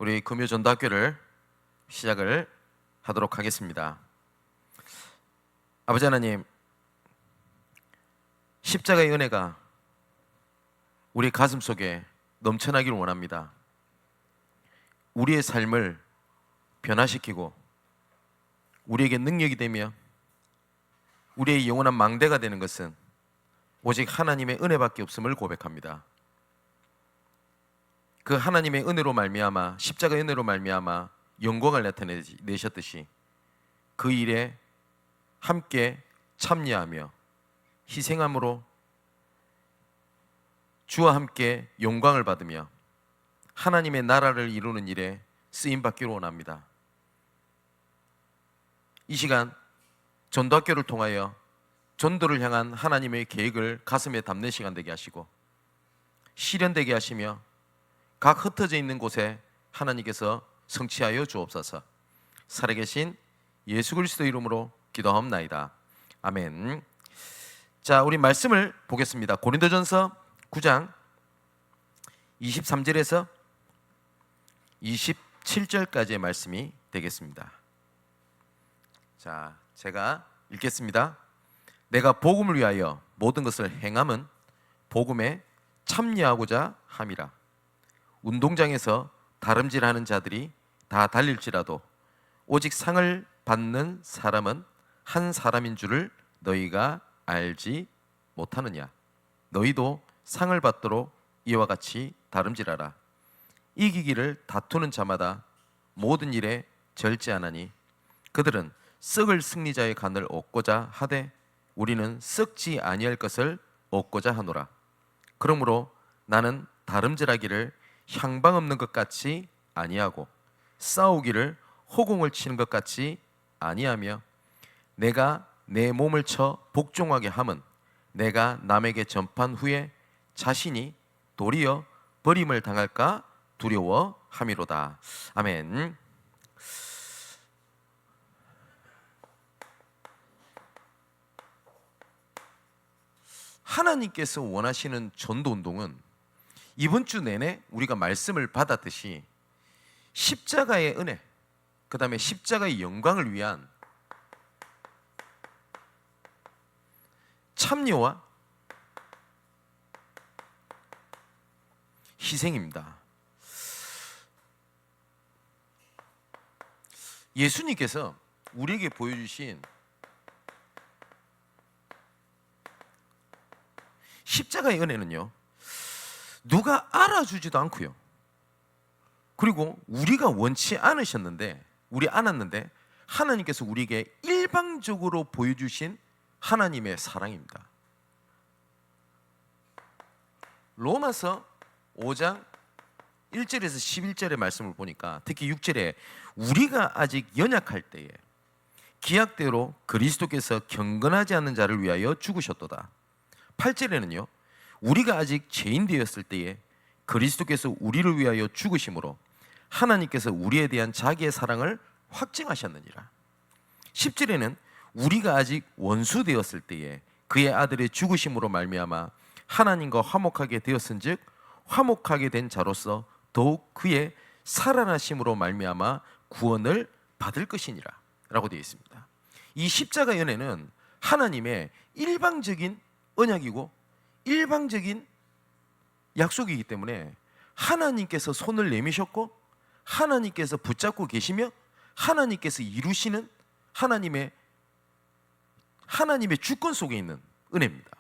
우리 금요 전도학교를 시작을 하도록 하겠습니다. 아버지 하나님, 십자가의 은혜가 우리 가슴 속에 넘쳐나기를 원합니다. 우리의 삶을 변화시키고 우리에게 능력이 되며 우리의 영원한 망대가 되는 것은 오직 하나님의 은혜밖에 없음을 고백합니다. 그 하나님의 은혜로 말미암아, 십자가의 은혜로 말미암아 영광을 나타내셨듯이 그 일에 함께 참여하며 희생함으로 주와 함께 영광을 받으며 하나님의 나라를 이루는 일에 쓰임받기를 원합니다. 이 시간 전도학교를 통하여 전도를 향한 하나님의 계획을 가슴에 담는 시간 되게 하시고 실현되게 하시며 각 흩어져 있는 곳에 하나님께서 성취하여 주옵소서. 살아계신 예수 그리스도 이름으로 기도하옵나이다. 아멘. 자, 우리 말씀을 보겠습니다. 고린도전서 9장 23절에서 27절까지의 말씀이 되겠습니다. 자, 제가 읽겠습니다. 내가 복음을 위하여 모든 것을 행함은 복음에 참여하고자 함이라. 운동장에서 다름질하는 자들이 다 달릴지라도 오직 상을 받는 사람은 한 사람인 줄을 너희가 알지 못하느냐. 너희도 상을 받도록 이와 같이 다름질하라. 이기기를 다투는 자마다 모든 일에 절제하나니 그들은 썩을 승리자의 간을 얻고자 하되 우리는 썩지 아니할 것을 얻고자 하노라. 그러므로 나는 다름질하기를 향방 없는 것 같이 아니하고 싸우기를 호공을 치는 것 같이 아니하며 내가 내 몸을 쳐 복종하게 함은 내가 남에게 전판 후에 자신이 도리어 버림을 당할까 두려워함이로다. 아멘. 하나님께서 원하시는 전도운동은 이번 주 내내 우리가 말씀을 받았듯이 십자가의 은혜, 그 다음에 십자가의 영광을 위한 참여와 희생입니다. 예수님께서 우리에게 보여주신 십자가의 은혜는요, 누가 알아주지도 않고요, 그리고 우리가 원치 않으셨는데, 우리 않았는데 하나님께서 우리에게 일방적으로 보여주신 하나님의 사랑입니다. 로마서 5장 1절에서 11절의 말씀을 보니까 특히 6절에 우리가 아직 연약할 때에 기약대로 그리스도께서 경건하지 않는 자를 위하여 죽으셨도다. 8절에는요, 우리가 아직 죄인 되었을 때에 그리스도께서 우리를 위하여 죽으심으로 하나님께서 우리에 대한 자기의 사랑을 확증하셨느니라. 10절에는 우리가 아직 원수 되었을 때에 그의 아들의 죽으심으로 말미암아 하나님과 화목하게 되었은즉 화목하게 된 자로서 더욱 그의 살아나심으로 말미암아 구원을 받을 것이니라 라고 되어 있습니다. 이 십자가의 은혜는 하나님의 일방적인 언약이고 일방적인 약속이기 때문에 하나님께서 손을 내미셨고 하나님께서 붙잡고 계시며 하나님께서 이루시는 하나님의 주권 속에 있는 은혜입니다.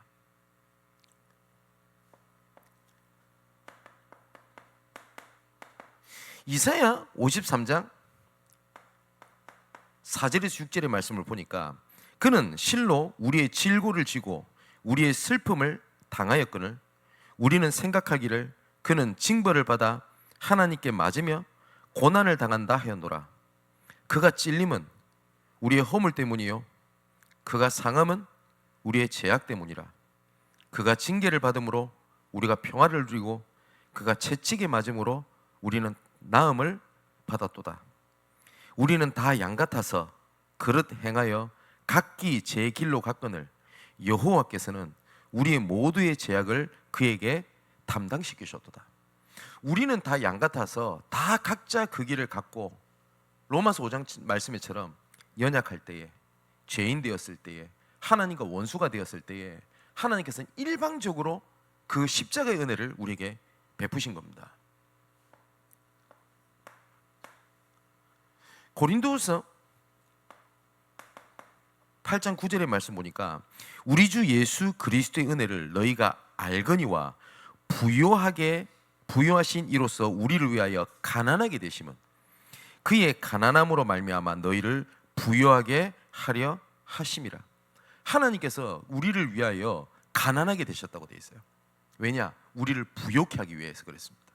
이사야 53장 4절에서 6절의 말씀을 보니까 그는 실로 우리의 질고를 지고 우리의 슬픔을 당하였거늘 우리는 생각하기를 그는 징벌을 받아 하나님께 맞으며 고난을 당한다 하였노라. 그가 찔림은 우리의 허물 때문이요 그가 상함은 우리의 죄악 때문이라. 그가 징계를 받음으로 우리가 평화를 누리고 그가 채찍에 맞음으로 우리는 나음을 받았도다. 우리는 다 양 같아서 그릇 행하여 각기 제 길로 갔거늘 여호와께서는 우리의 모두의 죄악을 그에게 담당시키셨도다. 우리는 다 양 같아서 다 각자 그 길을 갖고 로마서 5장 말씀처럼 연약할 때에, 죄인 되었을 때에, 하나님과 원수가 되었을 때에 하나님께서는 일방적으로 그 십자가의 은혜를 우리에게 베푸신 겁니다. 고린도후서 8장 9절의 말씀 보니까 우리 주 예수 그리스도의 은혜를 너희가 알거니와 부요하신 이로써 우리를 위하여 가난하게 되심은 그의 가난함으로 말미암아 너희를 부요하게 하려 하심이라. 하나님께서 우리를 위하여 가난하게 되셨다고 되어 있어요. 왜냐? 우리를 부요케 하기 위해서 그랬습니다.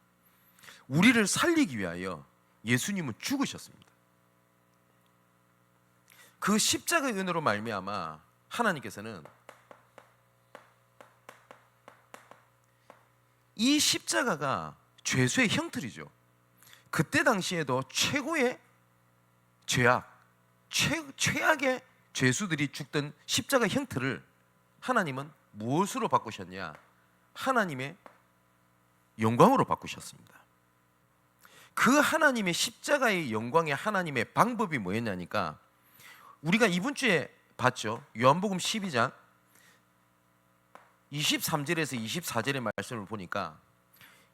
우리를 살리기 위하여 예수님은 죽으셨습니다. 그 십자가의 은혜로 말미암아 하나님께서는 이 십자가가 죄수의 형틀이죠. 그때 당시에도 최고의 죄악, 최악의 죄수들이 죽던 십자가 형틀을 하나님은 무엇으로 바꾸셨냐? 하나님의 영광으로 바꾸셨습니다. 그 하나님의 십자가의 영광의 하나님의 방법이 뭐였냐니까 우리가 이번 주에 봤죠. 요한복음 12장 23절에서 24절의 말씀을 보니까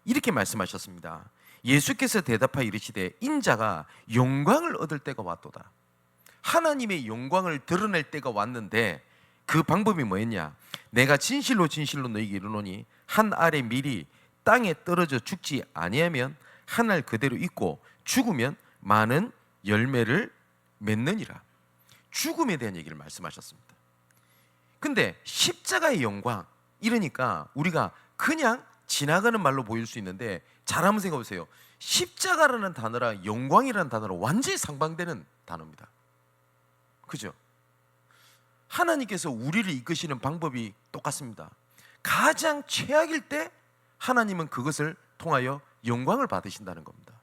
이렇게 말씀하셨습니다. 예수께서 대답하여 이르시되 인자가 영광을 얻을 때가 왔도다. 하나님의 영광을 드러낼 때가 왔는데 그 방법이 뭐였냐? 내가 진실로 진실로 너희에게 이르노니 한 알의 밀이 땅에 떨어져 죽지 아니하면 한 알 그대로 있고 죽으면 많은 열매를 맺느니라. 죽음에 대한 얘기를 말씀하셨습니다. 근데 십자가의 영광 이러니까 우리가 그냥 지나가는 말로 보일 수 있는데 잘 한번 생각해 보세요. 십자가라는 단어랑 영광이라는 단어로 완전히 상반되는 단어입니다. 그죠? 하나님께서 우리를 이끄시는 방법이 똑같습니다. 가장 최악일 때 하나님은 그것을 통하여 영광을 받으신다는 겁니다.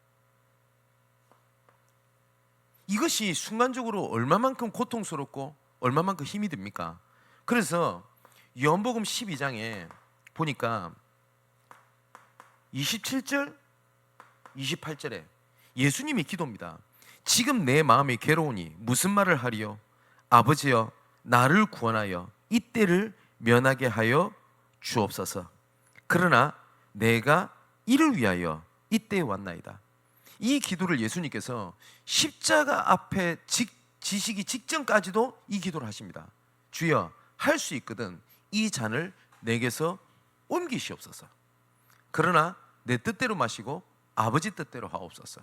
이것이 순간적으로 얼마만큼 고통스럽고 얼마만큼 힘이 듭니까? 그래서 요한복음 12장에 보니까 27절, 28절에 예수님이 기도입니다. 지금 내 마음이 괴로우니 무슨 말을 하리요? 아버지여 나를 구원하여 이 때를 면하게 하여 주옵소서. 그러나 내가 이를 위하여 이 때에 왔나이다. 이 기도를 예수님께서 십자가 앞에 지시기 직전까지도 이 기도를 하십니다. 주여 할 수 있거든 이 잔을 내게서 옮기시옵소서. 그러나 내 뜻대로 마시고 아버지 뜻대로 하옵소서.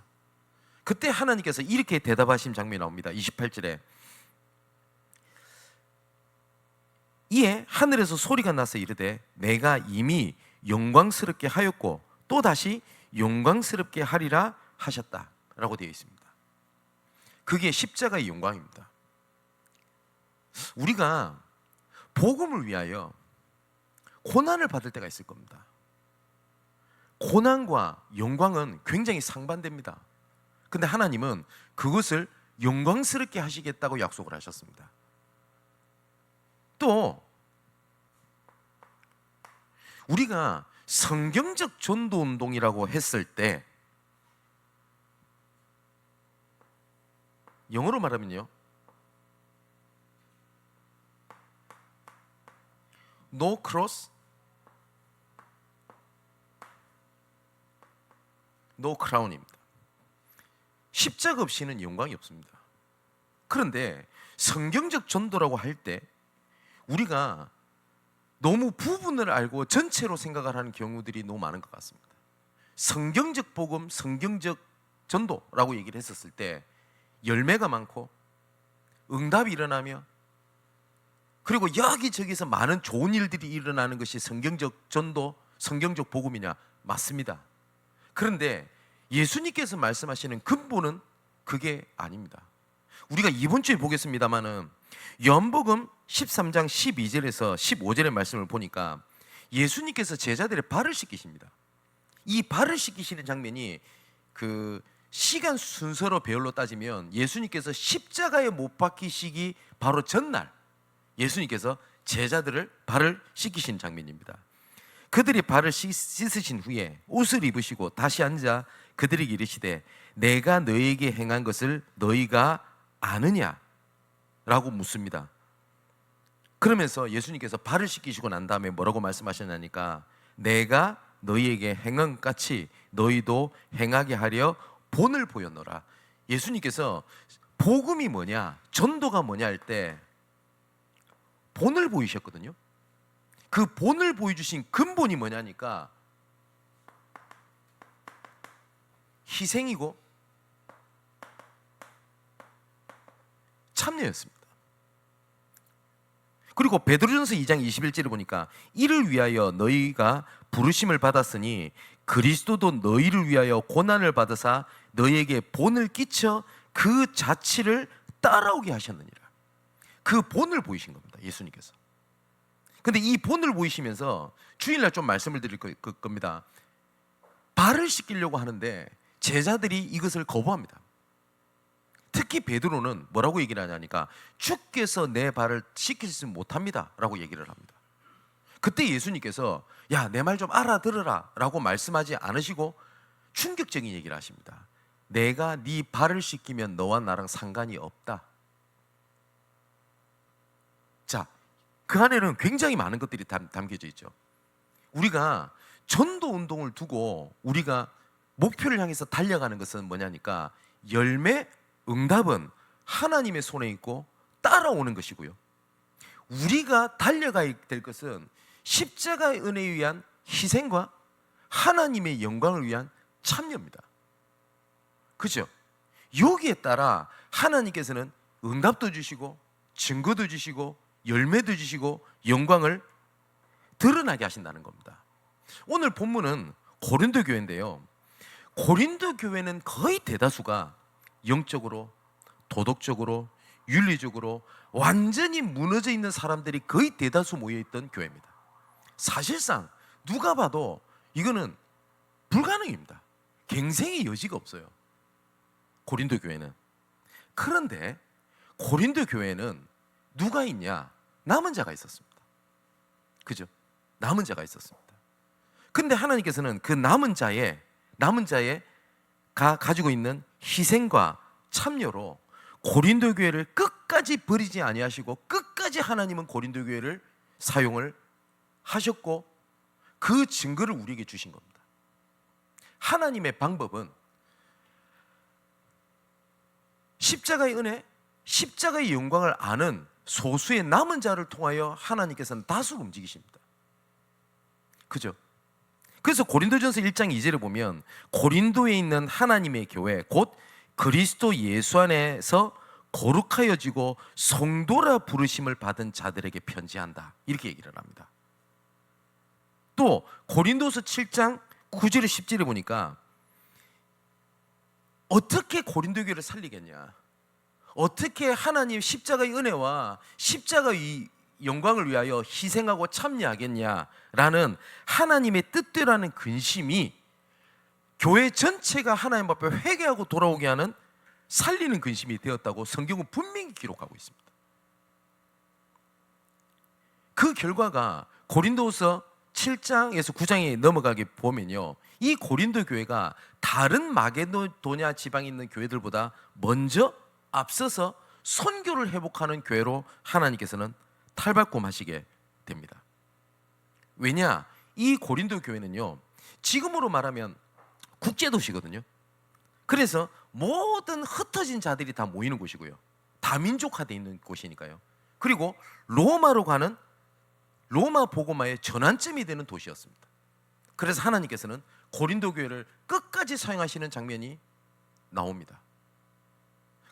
그때 하나님께서 이렇게 대답하신 장면이 나옵니다. 28절에 이에 하늘에서 소리가 나서 이르되 내가 이미 영광스럽게 하였고 또다시 영광스럽게 하리라 하셨다 라고 되어 있습니다. 그게 십자가의 영광입니다. 우리가 복음을 위하여 고난을 받을 때가 있을 겁니다. 고난과 영광은 굉장히 상반됩니다. 근데 하나님은 그것을 영광스럽게 하시겠다고 약속을 하셨습니다. 또 우리가 성경적 전도운동이라고 했을 때 영어로 말하면요 No cross, no crown입니다. 십자가 없이는 영광이 없습니다. 그런데 성경적 전도라고 할 때 우리가 너무 부분을 알고 전체로 생각을 하는 경우들이 너무 많은 것 같습니다. 성경적 복음, 성경적 전도라고 얘기를 했었을 때 열매가 많고 응답이 일어나며 그리고 여기저기서 많은 좋은 일들이 일어나는 것이 성경적 전도, 성경적 복음이냐? 맞습니다. 그런데 예수님께서 말씀하시는 근본은 그게 아닙니다. 우리가 이번 주에 보겠습니다마는 요한복음 13장 12절에서 15절의 말씀을 보니까 예수님께서 제자들의 발을 씻기십니다. 이 발을 씻기시는 장면이 그 시간 순서로 배열로 따지면 예수님께서 십자가에 못 박히시기 바로 전날 예수님께서 제자들을 발을 씻기신 장면입니다. 그들이 발을 씻으신 후에 옷을 입으시고 다시 앉아 그들에게 이르시되 내가 너희에게 행한 것을 너희가 아느냐? 라고 묻습니다. 그러면서 예수님께서 발을 씻기시고 난 다음에 뭐라고 말씀하셨냐니까 내가 너희에게 행한 것 같이 너희도 행하게 하려 본을 보였노라. 예수님께서 복음이 뭐냐, 전도가 뭐냐 할 때 본을 보이셨거든요. 그 본을 보여주신 근본이 뭐냐니까 희생이고 참여였습니다. 그리고 베드로전서 2장 21절을 보니까 이를 위하여 너희가 부르심을 받았으니 그리스도도 너희를 위하여 고난을 받으사 너희에게 본을 끼쳐 그 자취를 따라오게 하셨느니라. 그 본을 보이신 겁니다, 예수님께서. 근데 이 본을 보이시면서 주일날 좀 말씀을 드릴 겁니다. 발을 씻기려고 하는데 제자들이 이것을 거부합니다. 특히 베드로는 뭐라고 얘기를 하냐니까 주께서 내 발을 씻기지 못합니다 라고 얘기를 합니다. 그때 예수님께서 야, 내 말 좀 알아들으라 라고 말씀하지 않으시고 충격적인 얘기를 하십니다. 내가 네 발을 씻기면 너와 나랑 상관이 없다. 자, 그 안에는 굉장히 많은 것들이 담겨져 있죠. 우리가 전도 운동을 두고 우리가 목표를 향해서 달려가는 것은 뭐냐니까 열매, 응답은 하나님의 손에 있고 따라오는 것이고요. 우리가 달려가야 될 것은 십자가의 은혜에 의한 희생과 하나님의 영광을 위한 참여입니다. 그죠? 여기에 따라 하나님께서는 응답도 주시고 증거도 주시고 열매도 주시고 영광을 드러나게 하신다는 겁니다. 오늘 본문은 고린도 교회인데요. 고린도 교회는 거의 대다수가 영적으로, 도덕적으로, 윤리적으로 완전히 무너져 있는 사람들이 거의 대다수 모여있던 교회입니다. 사실상 누가 봐도 이거는 불가능입니다. 갱생의 여지가 없어요, 고린도 교회는. 그런데 고린도 교회는 누가 있냐? 남은 자가 있었습니다. 그죠? 남은 자가 있었습니다. 근데 하나님께서는 그 남은 자가 가지고 있는 희생과 참여로 고린도 교회를 끝까지 버리지 아니하시고 끝까지 하나님은 고린도 교회를 사용을 하셨고 그 증거를 우리에게 주신 겁니다. 하나님의 방법은 십자가의 은혜, 십자가의 영광을 아는 소수의 남은 자를 통하여 하나님께서는 다수 움직이십니다. 그죠? 그래서 고린도전서 1장 2절을 보면 고린도에 있는 하나님의 교회 곧 그리스도 예수 안에서 거룩하여지고 성도라 부르심을 받은 자들에게 편지한다, 이렇게 얘기를 합니다. 또 고린도서 7장 9절에 10절에 보니까 어떻게 고린도 교회를 살리겠냐, 어떻게 하나님 십자가의 은혜와 십자가의 영광을 위하여 희생하고 참여하겠냐라는 하나님의 뜻대로라는 근심이 교회 전체가 하나님 앞에 회개하고 돌아오게 하는 살리는 근심이 되었다고 성경은 분명히 기록하고 있습니다. 그 결과가 고린도서 7장에서 9장에 넘어가게 보면요, 이 고린도 교회가 다른 마게도냐 지방에 있는 교회들보다 먼저 앞서서 선교를 회복하는 교회로 하나님께서는 탈바꿈하시게 됩니다. 왜냐? 이 고린도 교회는요, 지금으로 말하면 국제도시거든요. 그래서 모든 흩어진 자들이 다 모이는 곳이고요, 다민족화되어 있는 곳이니까요. 그리고 로마로 가는 로마 복음화의 전환점이 되는 도시였습니다. 그래서 하나님께서는 고린도 교회를 끝까지 사용하시는 장면이 나옵니다.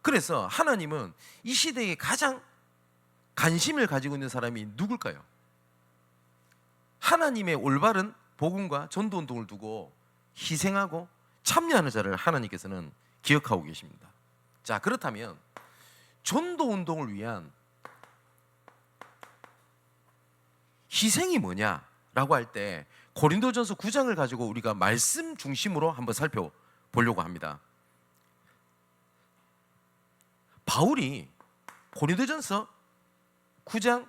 그래서 하나님은 이 시대에 가장 관심을 가지고 있는 사람이 누굴까요? 하나님의 올바른 복음과 전도 운동을 두고 희생하고 참여하는 자를 하나님께서는 기억하고 계십니다. 자, 그렇다면 전도 운동을 위한 희생이 뭐냐라고 할 때 고린도전서 9장을 가지고 우리가 말씀 중심으로 한번 살펴보려고 합니다. 바울이 고린도전서 9장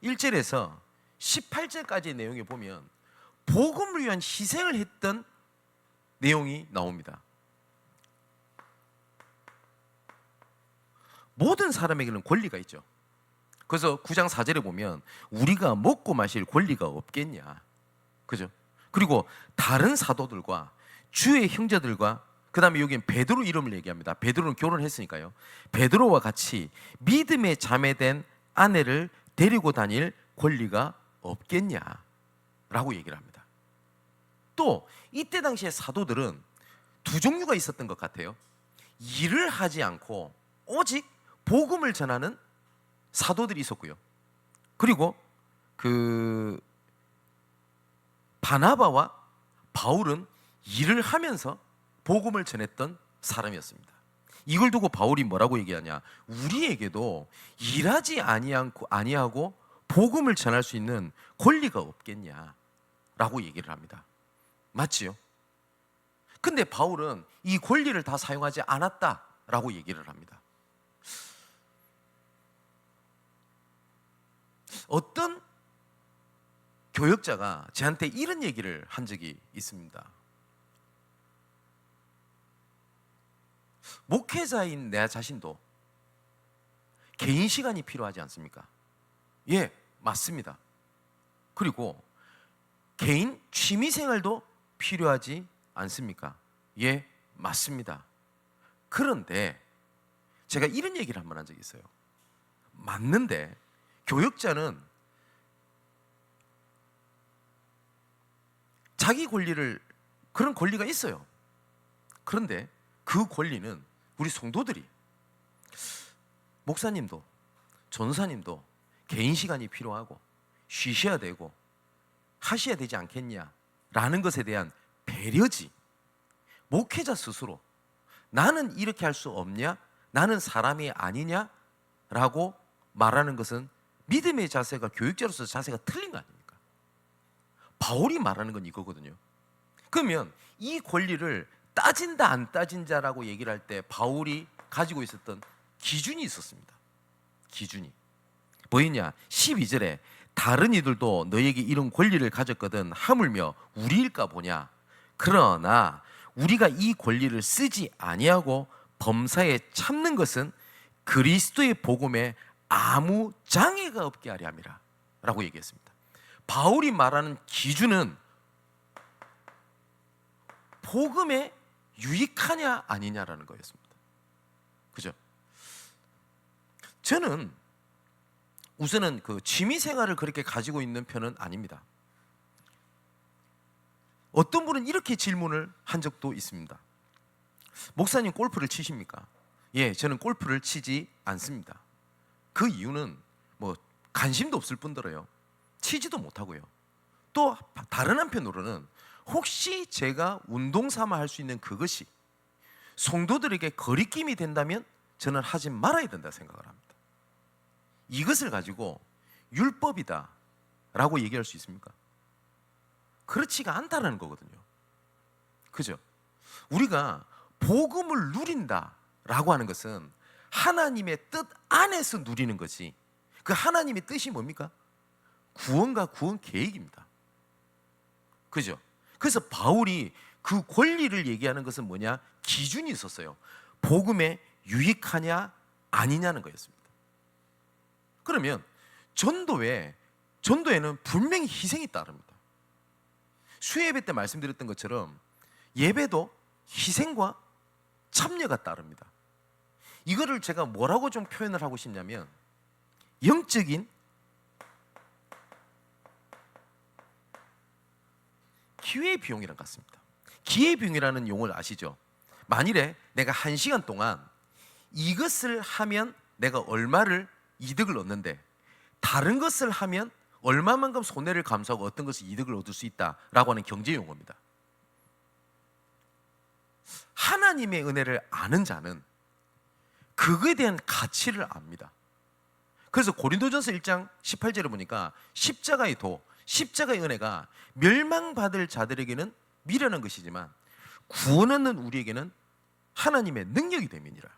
1절에서 18절까지의 내용에 보면 복음을 위한 희생을 했던 내용이 나옵니다. 모든 사람에게는 권리가 있죠. 그래서 9장 4절에 보면 우리가 먹고 마실 권리가 없겠냐, 그죠? 그리고 다른 사도들과 주의 형제들과, 그 다음에 여기는 베드로 이름을 얘기합니다. 베드로는 결혼했으니까요. 베드로와 같이 믿음의 자매된 아내를 데리고 다닐 권리가 없겠냐라고 얘기를 합니다. 또 이때 당시에 사도들은 두 종류가 있었던 것 같아요. 일을 하지 않고 오직 복음을 전하는 사도들이 있었고요. 그리고 그 바나바와 바울은 일을 하면서 복음을 전했던 사람이었습니다. 이걸 두고 바울이 뭐라고 얘기하냐? 우리에게도 일하지 아니하고 복음을 전할 수 있는 권리가 없겠냐라고 얘기를 합니다. 맞지요? 근데 바울은 이 권리를 다 사용하지 않았다라고 얘기를 합니다. 어떤 교역자가 저한테 이런 얘기를 한 적이 있습니다. 목회자인 내 자신도 개인 시간이 필요하지 않습니까? 예, 맞습니다. 그리고 개인 취미 생활도 필요하지 않습니까? 예, 맞습니다. 그런데 제가 이런 얘기를 한 번 한 적이 있어요. 맞는데 교역자는 자기 권리를, 그런 권리가 있어요. 그런데 그 권리는 우리 성도들이, 목사님도 전사님도 개인 시간이 필요하고 쉬셔야 되고 하셔야 되지 않겠냐라는 것에 대한 배려지, 목회자 스스로 나는 이렇게 할 수 없냐, 나는 사람이 아니냐라고 말하는 것은 믿음의 자세가, 교육자로서 자세가 틀린 거 아닙니까? 바울이 말하는 건 이거거든요. 그러면 이 권리를 따진다 안 따진다라고 얘기를 할 때 바울이 가지고 있었던 기준이 있었습니다. 기준이 뭐였냐? 12절에 다른 이들도 너에게 이런 권리를 가졌거든 하물며 우리일까 보냐. 그러나 우리가 이 권리를 쓰지 아니하고 범사에 참는 것은 그리스도의 복음에 아무 장애가 없게 하려 함이라 라고 얘기했습니다. 바울이 말하는 기준은 복음에 유익하냐 아니냐라는 거였습니다. 그죠? 저는 우선은 그 취미 생활을 그렇게 가지고 있는 편은 아닙니다. 어떤 분은 이렇게 질문을 한 적도 있습니다. 목사님 골프를 치십니까? 예, 저는 골프를 치지 않습니다. 그 이유는 뭐 관심도 없을 뿐더러요, 치지도 못하고요. 또 다른 한편으로는 혹시 제가 운동 삼아 할 수 있는 그것이 성도들에게 거리낌이 된다면 저는 하지 말아야 된다 생각을 합니다. 이것을 가지고 율법이다 라고 얘기할 수 있습니까? 그렇지가 않다는 거거든요. 그죠? 우리가 복음을 누린다 라고 하는 것은 하나님의 뜻 안에서 누리는 거지, 그 하나님의 뜻이 뭡니까? 구원과 구원 계획입니다. 그죠? 그래서 바울이 그 권리를 얘기하는 것은 뭐냐? 기준이 있었어요. 복음에 유익하냐 아니냐는 거였습니다. 그러면 전도에는 분명히 희생이 따릅니다. 수예배 때 말씀드렸던 것처럼 예배도 희생과 참여가 따릅니다. 이거를 제가 뭐라고 좀 표현을 하고 싶냐면 영적인 기회비용이랑 같습니다. 기회비용이라는 용어를 아시죠? 만일에 내가 1시간 동안 이것을 하면 내가 얼마를 이득을 얻는데 다른 것을 하면 얼마만큼 손해를 감수하고 어떤 것을 이득을 얻을 수 있다라고 하는 경제 용어입니다. 하나님의 은혜를 아는 자는 그거에 대한 가치를 압니다. 그래서 고린도전서 1장 18절에 보니까 십자가의 도, 십자가의 은혜가 멸망받을 자들에게는 미련한 것이지만 구원 얻는 우리에게는 하나님의 능력이 됨이니라.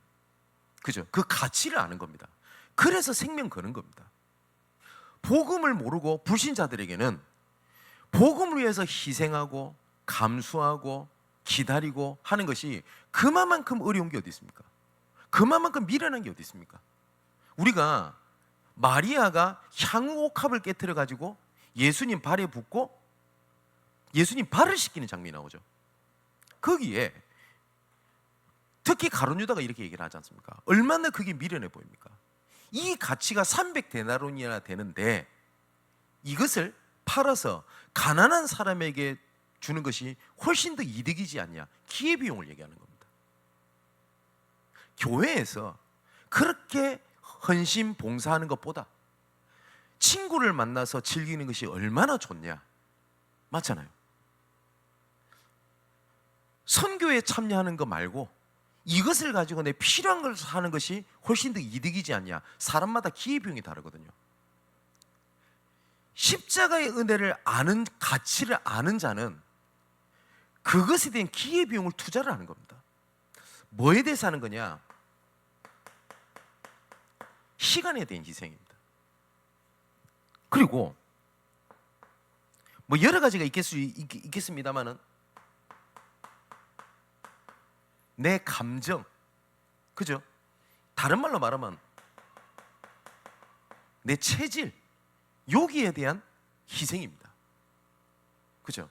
그죠? 그 가치를 아는 겁니다. 그래서 생명 거는 겁니다. 복음을 모르고 불신자들에게는 복음을 위해서 희생하고 감수하고 기다리고 하는 것이 그만큼 어려운 게 어디 있습니까? 그만큼 미련한 게 어디 있습니까? 우리가 마리아가 향유옥합을 깨트려 가지고 예수님 발에 붓고 예수님 발을 씻기는 장면이 나오죠. 거기에 특히 가룟 유다가 이렇게 얘기를 하지 않습니까? 얼마나 그게 미련해 보입니까? 이 가치가 300데나론이나 되는데 이것을 팔아서 가난한 사람에게 주는 것이 훨씬 더 이득이지 않냐, 기회비용을 얘기하는 겁니다. 교회에서 그렇게 헌신 봉사하는 것보다 친구를 만나서 즐기는 것이 얼마나 좋냐, 맞잖아요. 선교에 참여하는 거 말고 이것을 가지고 내 필요한 걸 사는 것이 훨씬 더 이득이지 않냐. 사람마다 기회비용이 다르거든요. 십자가의 은혜를 아는, 가치를 아는 자는 그것에 대한 기회비용을 투자를 하는 겁니다. 뭐에 대해서 하는 거냐? 시간에 대한 희생입니다. 그리고 뭐 여러 가지가 있겠습니다만은 내 감정, 그죠? 다른 말로 말하면 내 체질, 여기에 대한 희생입니다. 그죠?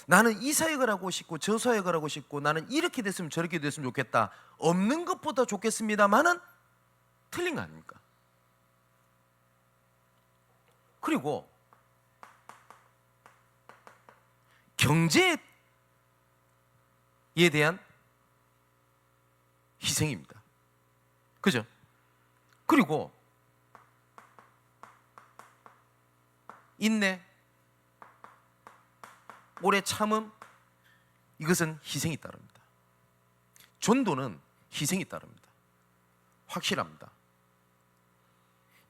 나는 이 사역을 하고 싶고 저 사역을 하고 싶고 나는 이렇게 됐으면 저렇게 됐으면 좋겠다. 없는 것보다 좋겠습니다만은 틀린 거 아닙니까? 그리고 경제에 대한 희생입니다. 그죠? 그리고 인내, 오래 참음, 이것은 희생이 따릅니다. 전도는 희생이 따릅니다. 확실합니다.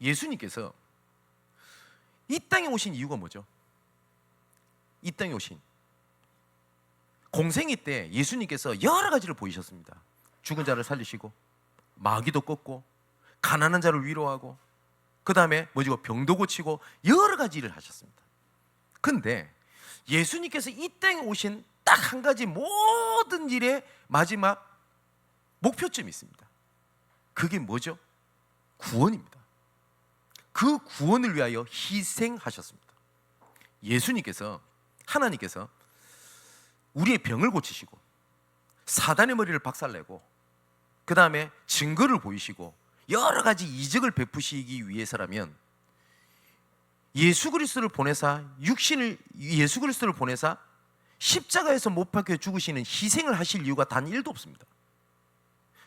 예수님께서 이 땅에 오신 이유가 뭐죠? 이 땅에 오신 공생애 때 예수님께서 여러 가지를 보이셨습니다. 죽은 자를 살리시고 마귀도 꺾고 가난한 자를 위로하고 그 다음에 뭐지고 병도 고치고 여러 가지 일을 하셨습니다. 근데 예수님께서 이 땅에 오신 딱 한 가지 모든 일의 마지막 목표점이 있습니다. 그게 뭐죠? 구원입니다. 그 구원을 위하여 희생하셨습니다. 예수님께서, 하나님께서 우리의 병을 고치시고 사단의 머리를 박살내고 그 다음에 증거를 보이시고 여러 가지 이적을 베푸시기 위해서라면 예수 그리스도를 보내사 십자가에서 못 박혀 죽으시는 희생을 하실 이유가 단 1도 없습니다.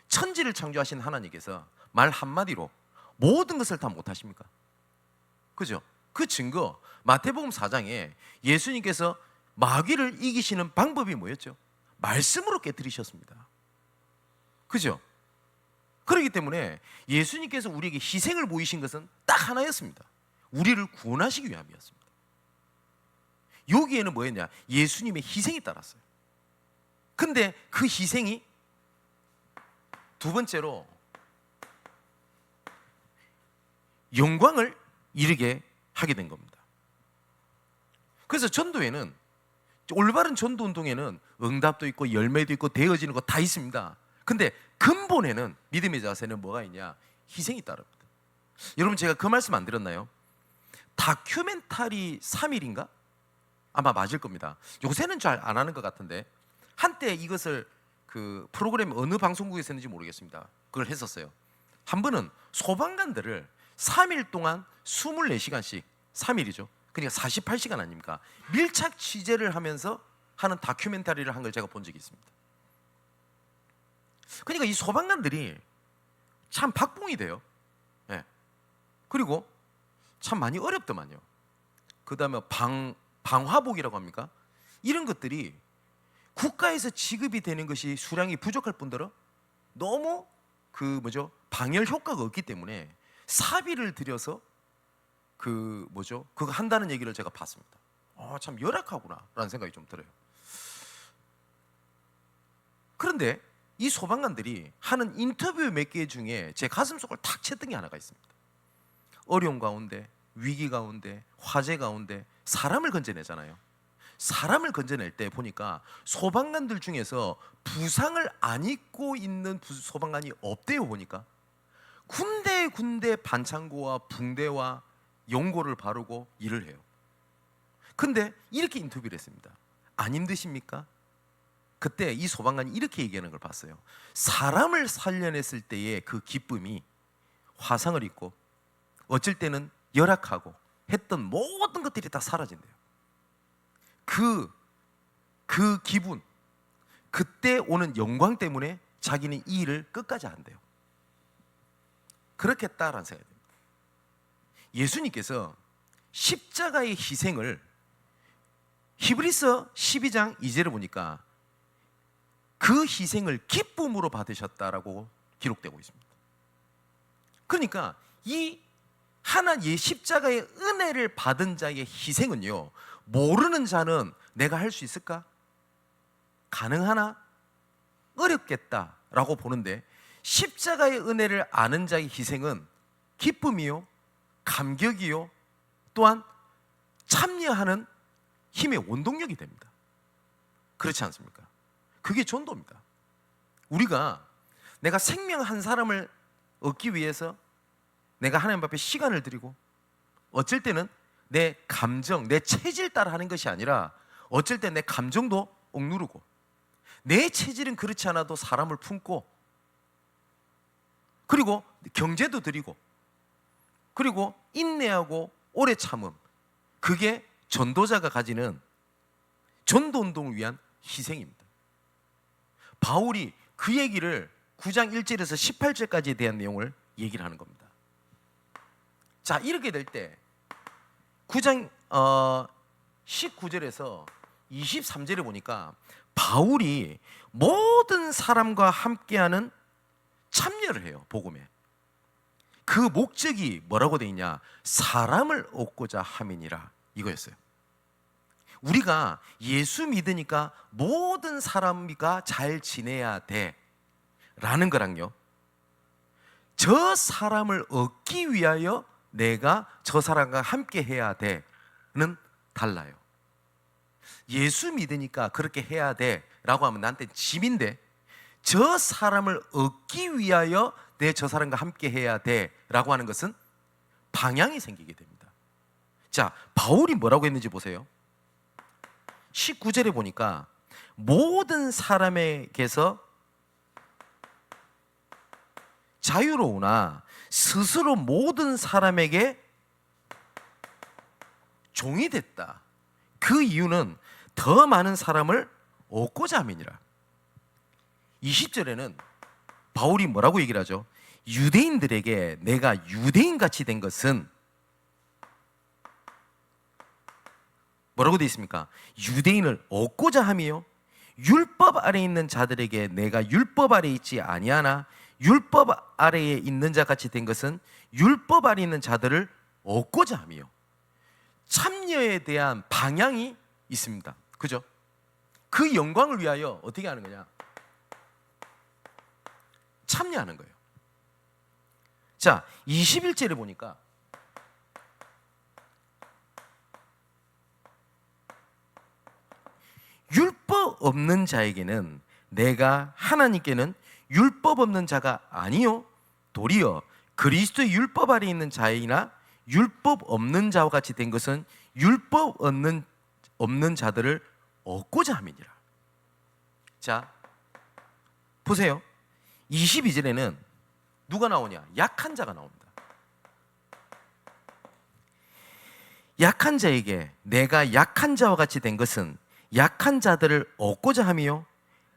천지를 창조하신 하나님께서 말 한마디로 모든 것을 다 못하십니까? 그죠? 그 증거 마태복음 4장에 예수님께서 마귀를 이기시는 방법이 뭐였죠? 말씀으로 깨뜨리셨습니다. 그죠? 그렇기 때문에 예수님께서 우리에게 희생을 보이신 것은 딱 하나였습니다. 우리를 구원하시기 위함이었습니다. 여기에는 뭐였냐? 예수님의 희생이 따랐어요. 근데 그 희생이 두 번째로 영광을 이루게 하게 된 겁니다. 그래서 전도에는, 올바른 전도 운동에는 응답도 있고 열매도 있고 되어지는 거 다 있습니다. 근데 근본에는, 믿음의 자세는 뭐가 있냐? 희생이 따릅니다. 여러분, 제가 그 말씀 안 드렸나요? 다큐멘터리 3일인가? 아마 맞을 겁니다. 요새는 잘 안 하는 것 같은데 한때 이것을 그 프로그램 어느 방송국에서 했는지 모르겠습니다. 그걸 했었어요. 한 번은 소방관들을 3일 동안 24시간씩, 3일이죠. 그러니까 48시간 아닙니까? 밀착 취재를 하면서 하는 다큐멘터리를 한 걸 제가 본 적이 있습니다. 그러니까 이 소방관들이 참 박봉이 돼요. 네. 그리고 참 많이 어렵더만요. 그 다음에 방화복이라고 합니까? 이런 것들이 국가에서 지급이 되는 것이 수량이 부족할 뿐더러 너무 방열 효과가 없기 때문에 사비를 들여서 그거 한다는 얘기를 제가 봤습니다. 참 열악하구나 라는 생각이 좀 들어요. 그런데 이 소방관들이 하는 인터뷰 몇 개 중에 제 가슴속을 탁 쳤던 게 하나가 있습니다. 어려운 가운데 위기 가운데, 화재 가운데 사람을 건져내잖아요. 사람을 건져낼 때 보니까 소방관들 중에서 부상을 안 입고 있는 소방관이 없대요. 보니까 군데 반창고와 붕대와 연고를 바르고 일을 해요. 근데 이렇게 인터뷰를 했습니다. 안 힘드십니까? 그때 이 소방관이 이렇게 얘기하는 걸 봤어요. 사람을 살려냈을 때의 그 기쁨이 화상을 입고 어쩔 때는 열악하고 했던 모든 것들이 다 사라진대요. 그 기분, 그때 오는 영광 때문에 자기는 이 일을 끝까지 한대요. 그렇겠다라는 생각이 듭니다. 예수님께서 십자가의 희생을 히브리서 12장 2절을 보니까 그 희생을 기쁨으로 받으셨다라고 기록되고 있습니다. 그러니까 이 하나님의 십자가의 은혜를 받은 자의 희생은요, 모르는 자는 내가 할 수 있을까? 가능하나? 어렵겠다라고 보는데, 십자가의 은혜를 아는 자의 희생은 기쁨이요, 감격이요, 또한 참여하는 힘의 원동력이 됩니다. 그렇지 않습니까? 그게 전도입니다. 우리가 내가 생명 한 사람을 얻기 위해서 내가 하나님 앞에 시간을 드리고, 어쩔 때는 내 감정, 내 체질 따라 하는 것이 아니라 어쩔 때 내 감정도 억누르고, 내 체질은 그렇지 않아도 사람을 품고, 그리고 경제도 드리고, 그리고 인내하고 오래 참음, 그게 전도자가 가지는 전도운동을 위한 희생입니다. 바울이 그 얘기를 9장 1절에서 18절까지에 대한 내용을 얘기를 하는 겁니다. 자, 이렇게 될 때 9장 19절에서 23절에 보니까 바울이 모든 사람과 함께하는 참여를 해요. 복음에. 그 목적이 뭐라고 되어 있냐? 사람을 얻고자 함이니라, 이거였어요. 우리가 예수 믿으니까 모든 사람과 잘 지내야 돼 라는 거랑요, 저 사람을 얻기 위하여 내가 저 사람과 함께 해야 돼는 달라요. 예수 믿으니까 그렇게 해야 돼 라고 하면 나한테 짐인데, 저 사람을 얻기 위하여 내 저 사람과 함께 해야 돼 라고 하는 것은 방향이 생기게 됩니다. 자, 바울이 뭐라고 했는지 보세요. 19절에 보니까 모든 사람에게서 자유로우나 스스로 모든 사람에게 종이 됐다. 그 이유는 더 많은 사람을 얻고자 함이니라. 20절에는 바울이 뭐라고 얘기를 하죠? 유대인들에게 내가 유대인같이 된 것은 뭐라고 되어 있습니까? 유대인을 얻고자 함이요, 율법 아래에 있는 자들에게 내가 율법 아래에 있지 아니하나 율법 아래에 있는 자 같이 된 것은 율법 아래에 있는 자들을 얻고자 함이요. 참여에 대한 방향이 있습니다. 그죠? 그 영광을 위하여 어떻게 하는 거냐? 참여하는 거예요. 자, 21절에 보니까 율법 없는 자에게는 내가 하나님께는 율법 없는 자가 아니요 도리어 그리스도의 율법 아래 있는 자이나 율법 없는 자와 같이 된 것은 율법 없는 자들을 얻고자 함이니라. 자, 보세요. 22절에는 누가 나오냐? 약한 자가 나옵니다. 약한 자에게 내가 약한 자와 같이 된 것은 약한 자들을 얻고자 함이요,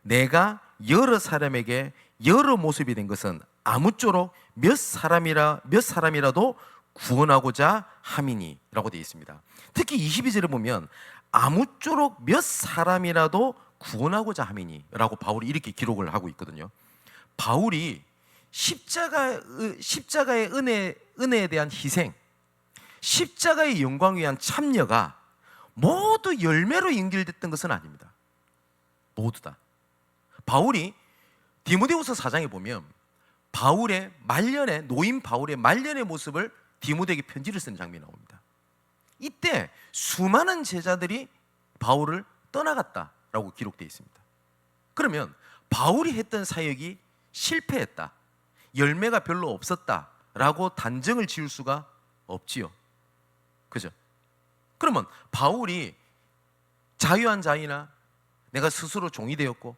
내가 여러 사람에게 여러 모습이 된 것은 아무쪼록 몇 사람이라도 구원하고자 함이니 라고 되어 있습니다. 특히 22절에 보면 아무쪼록 몇 사람이라도 구원하고자 함이니 라고 바울이 이렇게 기록을 하고 있거든요. 바울이 십자가의 은혜에 대한 희생, 십자가의 영광을 위한 참여가 모두 열매로 연결됐던 것은 아닙니다. 모두 다. 바울이 디모데후서 4장에 보면 바울의 말년의, 노인 바울의 말년의 모습을 디모데에게 편지를 쓰는 장면이 나옵니다. 이때 수많은 제자들이 바울을 떠나갔다라고 기록되어 있습니다. 그러면 바울이 했던 사역이 실패했다, 열매가 별로 없었다라고 단정을 지을 수가 없지요. 그죠? 그러면 바울이 자유한 자이나 내가 스스로 종이 되었고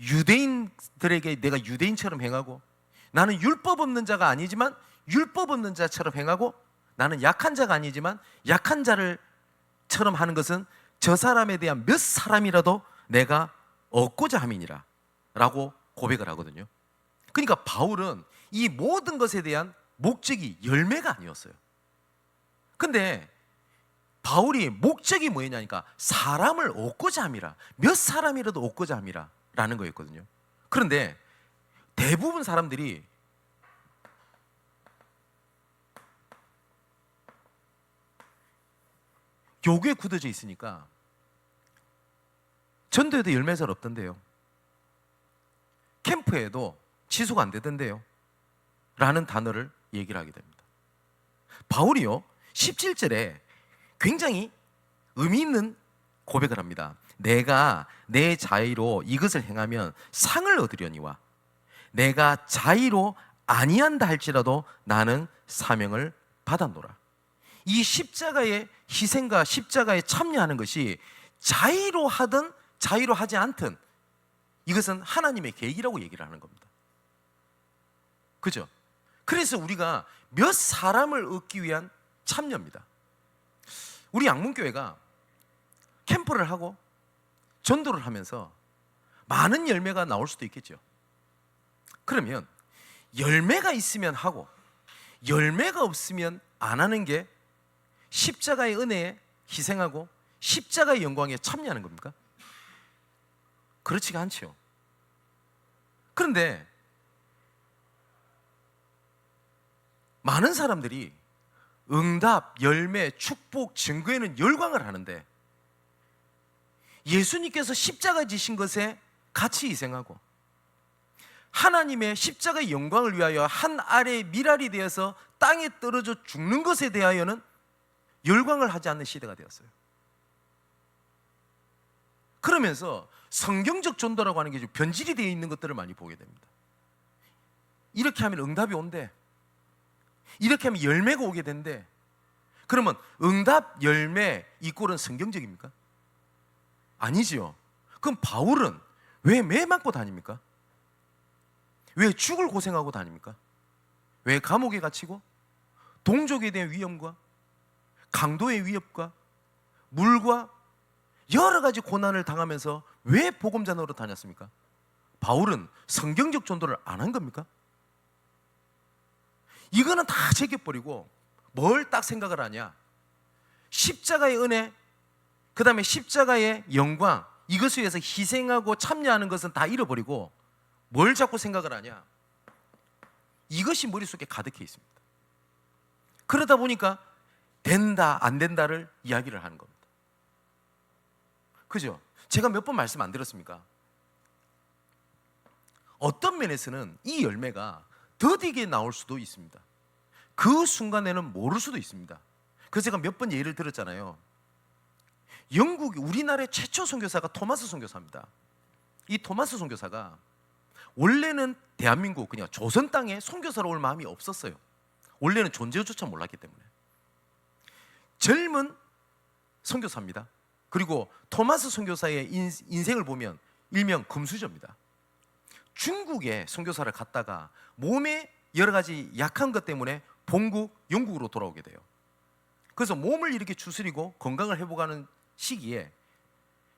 유대인들에게 내가 유대인처럼 행하고 나는 율법 없는 자가 아니지만 율법 없는 자처럼 행하고 나는 약한 자가 아니지만 약한 자를처럼 하는 것은 저 사람에 대한 몇 사람이라도 내가 얻고자 함이니라 라고 고백을 하거든요. 그러니까 바울은 이 모든 것에 대한 목적이 열매가 아니었어요. 근데 바울이 목적이 뭐였냐니까 사람을 얻고자 함이라, 몇 사람이라도 얻고자 함이라 라는 거였거든요. 그런데 대부분 사람들이 요구에 굳어져 있으니까 전도에도 열매 잘 없던데요, 캠프에도 지속 안 되던데요 라는 단어를 얘기를 하게 됩니다. 바울이요 17절에 굉장히 의미 있는 고백을 합니다. 내가 내 자의로 이것을 행하면 상을 얻으려니와 내가 자의로 아니한다 할지라도 나는 사명을 받았노라. 이 십자가의 희생과 십자가에 참여하는 것이 자의로 하든 자의로 하지 않든 이것은 하나님의 계획이라고 얘기를 하는 겁니다. 그죠? 그래서 우리가 몇 사람을 얻기 위한 참여입니다. 우리 양문교회가 캠프를 하고 전도를 하면서 많은 열매가 나올 수도 있겠죠. 그러면 열매가 있으면 하고 열매가 없으면 안 하는 게 십자가의 은혜에 희생하고 십자가의 영광에 참여하는 겁니까? 그렇지가 않죠. 그런데 많은 사람들이 응답, 열매, 축복, 증거에는 열광을 하는데 예수님께서 십자가 지신 것에 같이 희생하고 하나님의 십자가의 영광을 위하여 한 알의 밀알이 되어서 땅에 떨어져 죽는 것에 대하여는 열광을 하지 않는 시대가 되었어요. 그러면서 성경적 전도라고 하는 게 좀 변질이 되어 있는 것들을 많이 보게 됩니다. 이렇게 하면 응답이 온대, 이렇게 하면 열매가 오게 된대. 그러면 응답, 열매 이꼴은 성경적입니까? 아니지요. 그럼 바울은 왜 매 맞고 다닙니까? 왜 죽을 고생하고 다닙니까? 왜 감옥에 갇히고 동족에 대한 위험과 강도의 위협과 물과 여러 가지 고난을 당하면서 왜 복음자노로 다녔습니까? 바울은 성경적 전도를 안 한 겁니까? 이거는 다 제껴버리고 뭘 딱 생각을 하냐? 십자가의 은혜, 그 다음에 십자가의 영광, 이것을 위해서 희생하고 참여하는 것은 다 잃어버리고 뭘 자꾸 생각을 하냐? 이것이 머릿속에 가득해 있습니다. 그러다 보니까 된다 안 된다를 이야기를 하는 겁니다. 그죠? 제가 몇 번 말씀 안 드렸습니까? 어떤 면에서는 이 열매가 더디게 나올 수도 있습니다. 그 순간에는 모를 수도 있습니다. 그래서 제가 몇 번 예를 들었잖아요. 영국이 우리나라의 최초 선교사가 토마스 선교사입니다. 이 토마스 선교사가 원래는 대한민국 그냥 조선 땅에 선교사로 올 마음이 없었어요. 원래는 존재조차 몰랐기 때문에. 젊은 선교사입니다. 그리고 토마스 선교사의 인생을 보면 일명 금수저입니다. 중국에 선교사를 갔다가 몸에 여러 가지 약한 것 때문에 본국 영국으로 돌아오게 돼요. 그래서 몸을 이렇게 추스리고 건강을 회복하는 시기에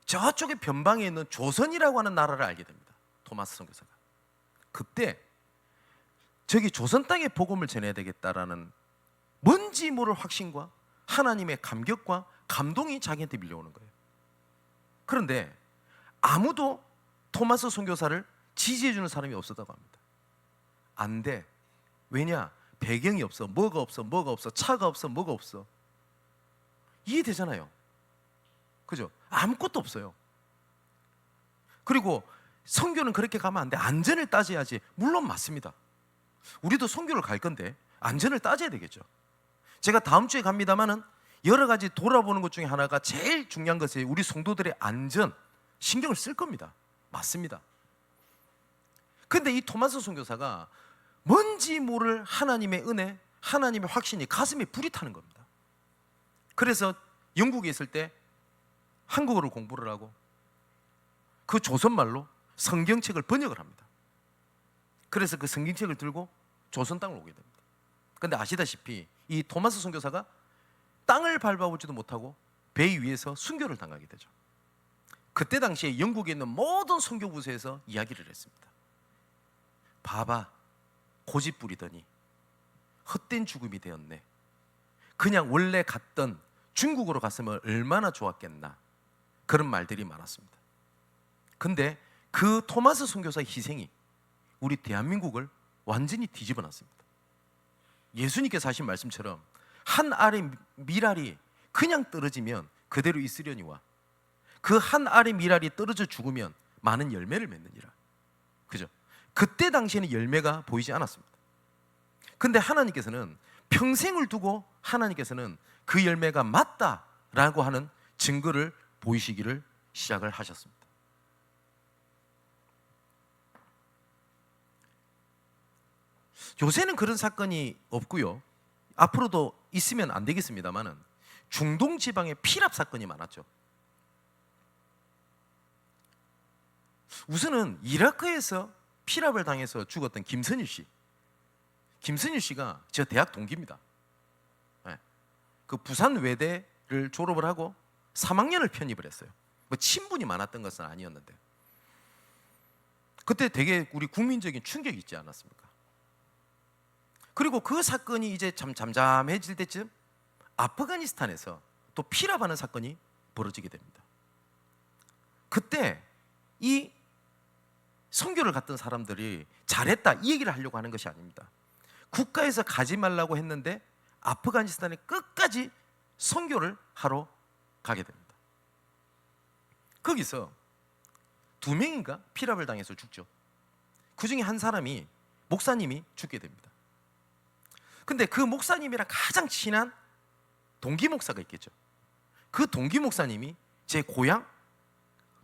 저쪽에 변방에 있는 조선이라고 하는 나라를 알게 됩니다. 토마스 선교사가. 그때 저기 조선 땅에 복음을 전해야 되겠다라는 뭔지 모를 확신과 하나님의 감격과 감동이 자기한테 밀려오는 거예요. 그런데 아무도 토마스 선교사를 지지해주는 사람이 없었다고 합니다. 안 돼. 왜냐? 배경이 없어. 뭐가 없어. 차가 없어. 뭐가 없어. 이해되잖아요. 그죠? 아무것도 없어요. 그리고 선교는 그렇게 가면 안 돼. 안전을 따져야지. 물론 맞습니다. 우리도 선교를 갈 건데 안전을 따져야 되겠죠. 제가 다음 주에 갑니다마는 여러 가지 돌아보는 것 중에 하나가 제일 중요한 것이 우리 성도들의 안전, 신경을 쓸 겁니다. 맞습니다. 근데 이 토마스 선교사가 뭔지 모를 하나님의 은혜, 하나님의 확신이 가슴에 불이 타는 겁니다. 그래서 영국에 있을 때 한국어를 공부를 하고 그 조선말로 성경책을 번역을 합니다. 그래서 그 성경책을 들고 조선 땅을 오게 됩니다. 그런데 아시다시피 이 토마스 선교사가 땅을 밟아보지도 못하고 배 위에서 순교를 당하게 되죠. 그때 당시에 영국에 있는 모든 선교부서에서 이야기를 했습니다. 봐봐, 고집 부리더니 헛된 죽음이 되었네. 그냥 원래 갔던 중국으로 갔으면 얼마나 좋았겠나. 그런 말들이 많았습니다. 근데 그 토마스 선교사의 희생이 우리 대한민국을 완전히 뒤집어 놨습니다. 예수님께서 하신 말씀처럼 한 알의 밀알이 그냥 떨어지면 그대로 있으려니와 그 한 알의 밀알이 떨어져 죽으면 많은 열매를 맺느니라. 그죠? 그때 당시에는 열매가 보이지 않았습니다. 근데 하나님께서는 평생을 두고 하나님께서는 그 열매가 맞다라고 하는 증거를 보이시기를 시작을 하셨습니다. 요새는 그런 사건이 없고요. 앞으로도 있으면 안 되겠습니다만은 중동 지방에 피랍 사건이 많았죠. 우선은 이라크에서 피랍을 당해서 죽었던 김선일 씨. 김선일 씨가 저 대학 동기입니다. 그 부산 외대를 졸업을 하고 3학년을 편입을 했어요. 뭐 친분이 많았던 것은 아니었는데 그때 되게 우리 국민적인 충격이 있지 않았습니까? 그리고 그 사건이 이제 참 잠잠해질 때쯤 아프가니스탄에서 또 피랍하는 사건이 벌어지게 됩니다. 그때 이 선교를 갔던 사람들이 잘했다 이 얘기를 하려고 하는 것이 아닙니다. 국가에서 가지 말라고 했는데 아프가니스탄에 끝까지 선교를 하러 가게 됩니다. 거기서 2명인가 피랍을 당해서 죽죠. 그 중에 한 사람이 목사님이 죽게 됩니다. 근데 그 목사님이랑 가장 친한 동기 목사가 있겠죠. 그 동기 목사님이 제 고향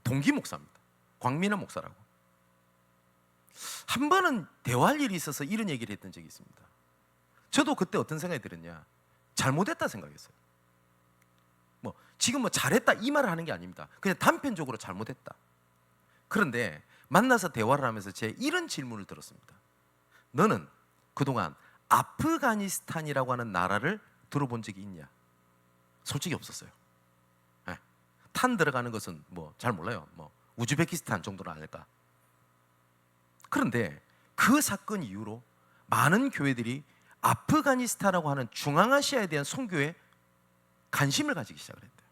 동기 목사입니다. 광민환 목사라고. 한 번은 대화할 일이 있어서 이런 얘기를 했던 적이 있습니다. 저도 그때 어떤 생각이 들었냐, 잘못했다 생각했어요. 지금 잘했다 이 말을 하는 게 아닙니다. 그냥 단편적으로 잘못했다. 그런데 만나서 대화를 하면서 제 이런 질문을 들었습니다. 너는 그동안 아프가니스탄이라고 하는 나라를 들어본 적이 있냐? 솔직히 없었어요. 탄 들어가는 것은 잘 몰라요. 우즈베키스탄 정도는 알까. 그런데 그 사건 이후로 많은 교회들이 아프가니스탄이라고 하는 중앙아시아에 대한 선교에 관심을 가지기 시작을 했대요.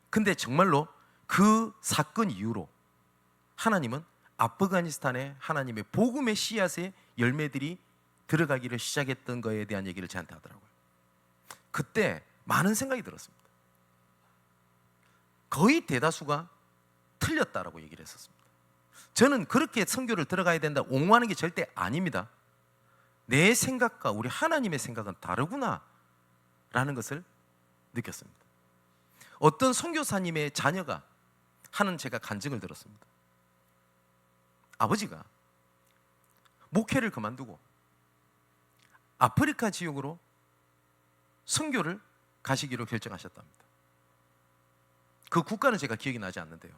근데 정말로 그 사건 이후로 하나님은 아프가니스탄에 하나님의 복음의 씨앗의 열매들이 들어가기를 시작했던 거에 대한 얘기를 저한테 하더라고요. 그때 많은 생각이 들었습니다. 거의 대다수가 틀렸다라고 얘기를 했었습니다. 저는 그렇게 선교를 들어가야 된다 옹호하는 게 절대 아닙니다. 내 생각과 우리 하나님의 생각은 다르구나 라는 것을 느꼈습니다. 어떤 선교사님의 자녀가 하는 제가 간증을 들었습니다. 아버지가 목회를 그만두고 아프리카 지역으로 선교를 가시기로 결정하셨답니다. 그 국가는 제가 기억이 나지 않는데요.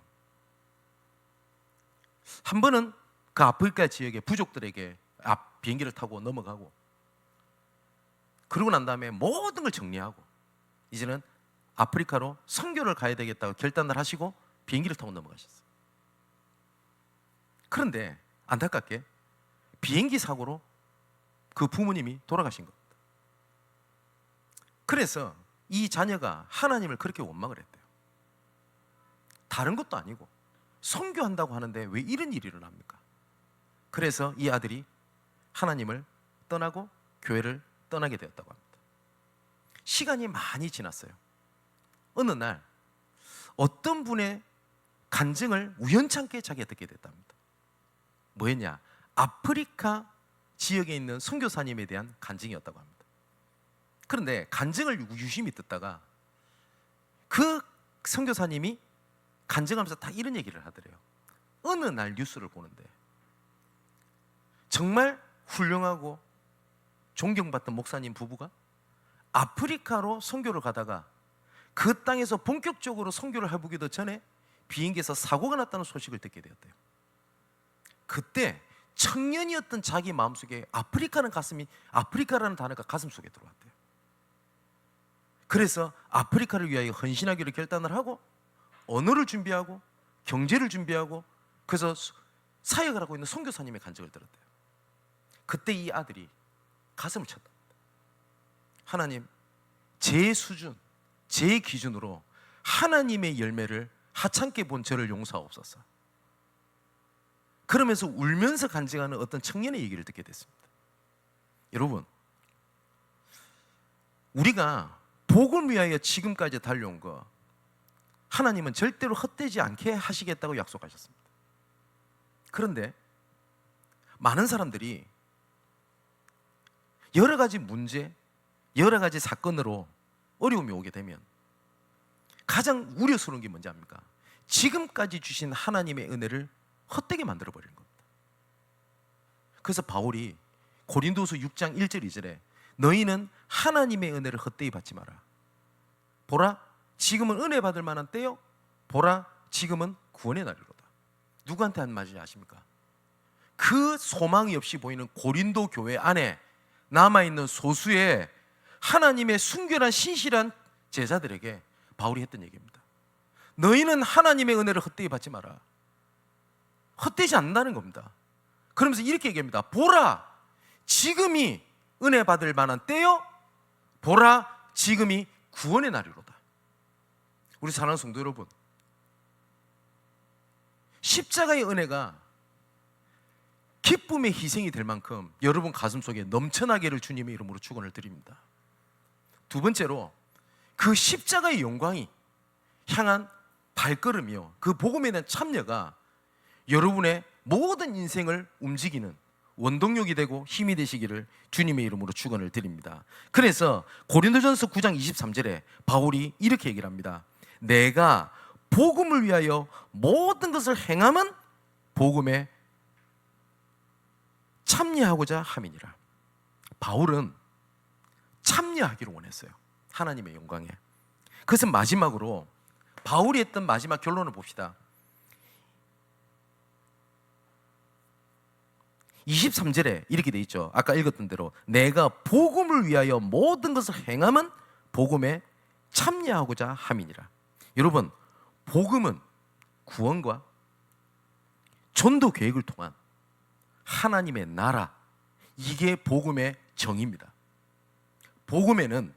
한 번은 그 아프리카 지역의 부족들에게 비행기를 타고 넘어가고, 그러고 난 다음에 모든 걸 정리하고 이제는 아프리카로 선교를 가야 되겠다고 결단을 하시고 비행기를 타고 넘어가셨어요. 그런데 안타깝게 비행기 사고로 그 부모님이 돌아가신 겁니다. 그래서 이 자녀가 하나님을 그렇게 원망을 했대요. 다른 것도 아니고 선교한다고 하는데 왜 이런 일이 일어납니까? 그래서 이 아들이 하나님을 떠나고 교회를 떠나게 되었다고 합니다. 시간이 많이 지났어요. 어느 날 어떤 분의 간증을 우연찮게 자기가 듣게 됐답니다. 뭐였냐? 아프리카 지역에 있는 선교사님에 대한 간증이었다고 합니다. 그런데 간증을 유심히 듣다가 그 선교사님이 간증하면서 다 이런 얘기를 하더래요. 어느 날 뉴스를 보는데 정말 훌륭하고 존경받던 목사님 부부가 아프리카로 선교를 가다가 그 땅에서 본격적으로 선교를 해보기도 전에 비행기에서 사고가 났다는 소식을 듣게 되었대요. 그때 청년이었던 자기 마음속에 아프리카라는 단어가 가슴속에 들어왔대요. 그래서 아프리카를 위하여 헌신하기로 결단을 하고 언어를 준비하고 경제를 준비하고 그래서 사역을 하고 있는 선교사님의 간증을 들었대요. 그때 이 아들이 가슴을 쳤다. 하나님, 제 수준, 제 기준으로 하나님의 열매를 하찮게 본 저를 용서하옵소서. 그러면서 울면서 간증하는 어떤 청년의 얘기를 듣게 됐습니다. 여러분, 우리가 복을 위하여 지금까지 달려온 거 하나님은 절대로 헛되지 않게 하시겠다고 약속하셨습니다. 그런데 많은 사람들이 여러 가지 문제, 여러 가지 사건으로 어려움이 오게 되면 가장 우려스러운 게 뭔지 압니까? 지금까지 주신 하나님의 은혜를 헛되게 만들어버리는 겁니다. 그래서 바울이 고린도서 6장 1절 2절에 너희는 하나님의 은혜를 헛되이 받지 마라. 보라, 지금은 은혜 받을 만한 때요. 보라, 지금은 구원의 날이로다. 누구한테 한 말인지 아십니까? 그 소망이 없이 보이는 고린도 교회 안에 남아있는 소수의 하나님의 순결한 신실한 제자들에게 바울이 했던 얘기입니다. 너희는 하나님의 은혜를 헛되이 받지 마라. 헛되지 않는다는 겁니다. 그러면서 이렇게 얘기합니다. 보라, 지금이 은혜 받을 만한 때요. 보라, 지금이 구원의 날이로다. 우리 사랑하는 성도 여러분, 십자가의 은혜가 기쁨의 희생이 될 만큼 여러분 가슴속에 넘쳐나기를 주님의 이름으로 축원을 드립니다. 두 번째로 그 십자가의 영광이 향한 발걸음이요, 그 복음에 대한 참여가 여러분의 모든 인생을 움직이는 원동력이 되고 힘이 되시기를 주님의 이름으로 축원을 드립니다. 그래서 고린도전서 9장 23절에 바울이 이렇게 얘기를 합니다. 내가 복음을 위하여 모든 것을 행함은 복음에 참여하고자 함이니라. 바울은 참여하기를 원했어요, 하나님의 영광에. 그래서 마지막으로 바울이 했던 마지막 결론을 봅시다. 23절에 이렇게 돼 있죠. 아까 읽었던 대로 내가 복음을 위하여 모든 것을 행함은 복음에 참여하고자 함이니라. 여러분, 복음은 구원과 전도 계획을 통한 하나님의 나라, 이게 복음의 정의입니다. 복음에는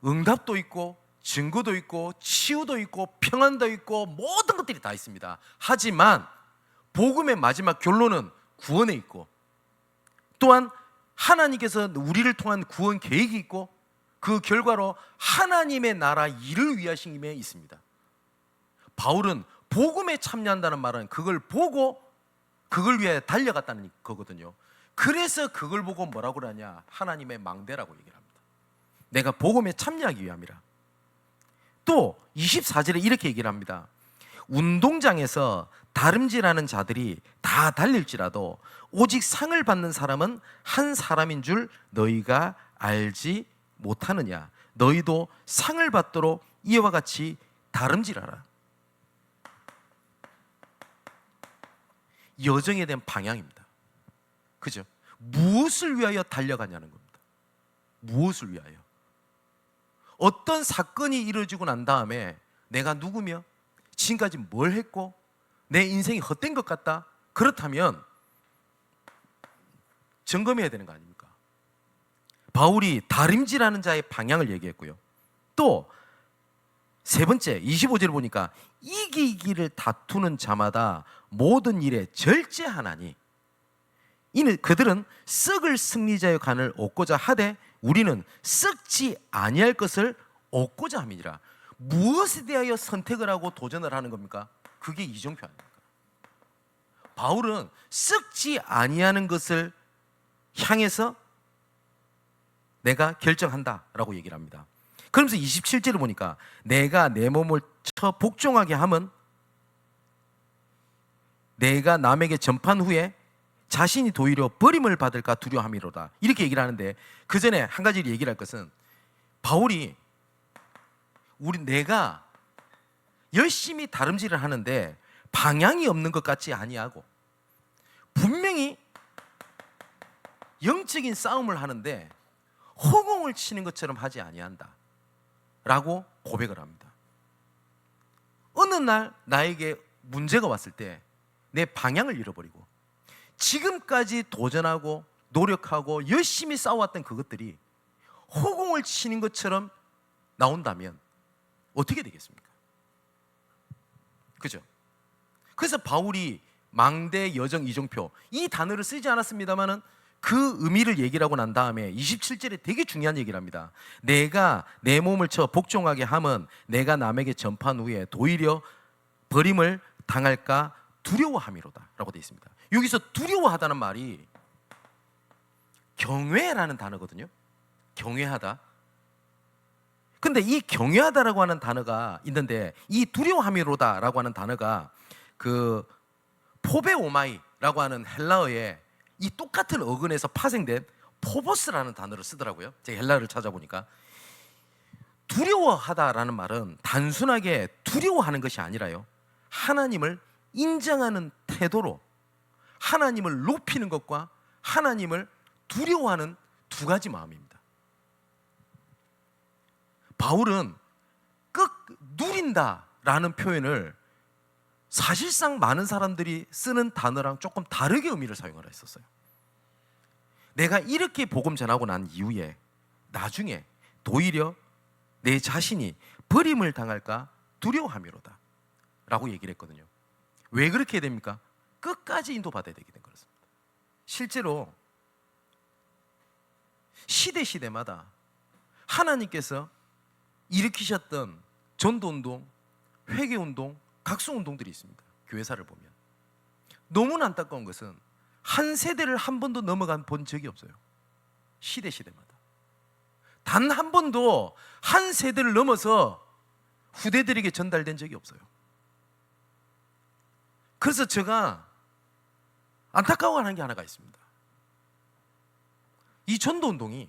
응답도 있고 증거도 있고 치유도 있고 평안도 있고 모든 것들이 다 있습니다. 하지만 복음의 마지막 결론은 구원에 있고, 또한 하나님께서 우리를 통한 구원 계획이 있고, 그 결과로 하나님의 나라 일을 위하신 힘에 있습니다. 바울은 복음에 참여한다는 말은 그걸 보고 그걸 위해 달려갔다는 거거든요. 그래서 그걸 보고 뭐라고 그러냐, 하나님의 망대라고 얘기를 합니다. 내가 복음에 참여하기 위함이라. 또 24절에 이렇게 얘기를 합니다. 운동장에서 다름질하는 자들이 다 달릴지라도 오직 상을 받는 사람은 한 사람인 줄 너희가 알지 못하느냐. 너희도 상을 받도록 이와 같이 다름질하라. 여정에 대한 방향입니다. 그죠? 무엇을 위하여 달려가냐는 겁니다. 무엇을 위하여? 어떤 사건이 이루어지고 난 다음에 내가 누구며 지금까지 뭘 했고 내 인생이 헛된 것 같다, 그렇다면 점검해야 되는 거 아닙니까? 바울이 다림질하는 자의 방향을 얘기했고요. 또 세 번째 25절을 보니까 이기기를 다투는 자마다 모든 일에 절제하나니 이는 그들은 썩을 승리자의 간을 얻고자 하되 우리는 썩지 아니할 것을 얻고자 함이니라. 무엇에 대하여 선택을 하고 도전을 하는 겁니까? 그게 이정표 아닙니까? 바울은 썩지 아니하는 것을 향해서 내가 결정한다라고 얘기를 합니다. 그러면서 27절을 보니까 내가 내 몸을 쳐 복종하게 함은 내가 남에게 전판 후에 자신이 도리어 버림을 받을까 두려워함이로다, 이렇게 얘기를 하는데, 그 전에 한 가지 얘기를 할 것은, 바울이 내가 열심히 다름질을 하는데 방향이 없는 것 같지 아니하고 분명히 영적인 싸움을 하는데 허공을 치는 것처럼 하지 아니한다 라고 고백을 합니다. 어느 날 나에게 문제가 왔을 때 내 방향을 잃어버리고 지금까지 도전하고 노력하고 열심히 싸워왔던 그것들이 허공을 치는 것처럼 나온다면 어떻게 되겠습니까? 그죠? 그래서 바울이 망대, 여정, 이종표, 이 단어를 쓰지 않았습니다만은 그 의미를 얘기를 하고 난 다음에 27절에 되게 중요한 얘기를 합니다. 내가 내 몸을 쳐 복종하게 함은 내가 남에게 전판 후에 도리어 버림을 당할까 두려워함이로다 라고 되어 있습니다. 여기서 두려워하다는 말이 경외라는 단어거든요. 경외하다. 근데 이 경외하다라고 하는 단어가 있는데, 이 두려워함이로다 라고 하는 단어가 그 포베오마이라고 하는 헬라어의 이 똑같은 어근에서 파생된 포버스라는 단어를 쓰더라고요. 제가 헬라어를 찾아보니까 두려워하다라는 말은 단순하게 두려워하는 것이 아니라요, 하나님을 인정하는 태도로 하나님을 높이는 것과 하나님을 두려워하는 두 가지 마음입니다. 바울은 누린다라는 표현을 사실상 많은 사람들이 쓰는 단어랑 조금 다르게 의미를 사용하라 했었어요. 내가 이렇게 복음 전하고 난 이후에 나중에 도리어 내 자신이 버림을 당할까 두려워함이로다 라고 얘기를 했거든요. 왜 그렇게 됩니까? 끝까지 인도받아야 되게 된 그렇습니다. 실제로 시대마다 하나님께서 일으키셨던 전도운동, 회개운동, 각성운동들이 있습니다. 교회사를 보면 너무나 안타까운 것은 한 세대를 한 번도 넘어간 본 적이 없어요. 시대마다 단 한 번도 한 세대를 넘어서 후대들에게 전달된 적이 없어요. 그래서 제가 안타까워하는 게 하나가 있습니다. 이 전도운동이